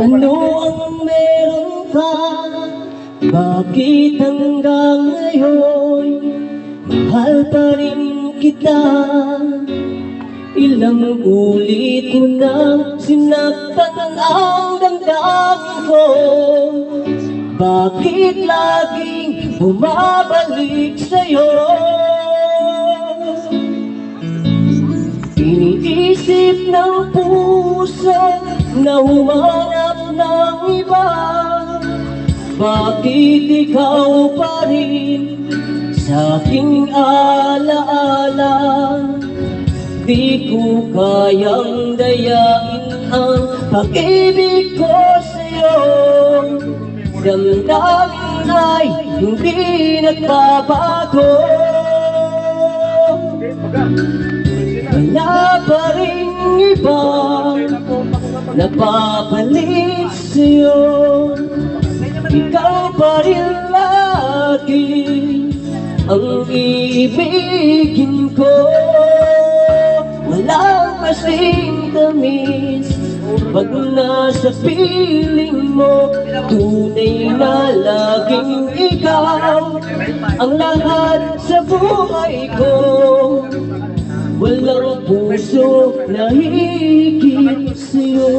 Ano ang meron ka? Bakit hanggang ngayon mahal pa rin kita? Ilang ulit ko nang sinaktan ang damdamin ko. Bakit laging bumabalik sa'yo? Iniisip ng puso na humanap ng iba. Bakit ikaw pa rin sa aking alaala? Di ko kayang dayain ang pag-ibig ko sa'yo. Damdamin ay hindi nagbabago. Wala pa rin iba napapalit sa'yo. Ikaw pa rin lagi ang iibigin ko. Walang kasing tamis pag nasa piling mo. Tunay na laging ikaw ang lahat sa buhay ko. Walang puso na higit sa'yo.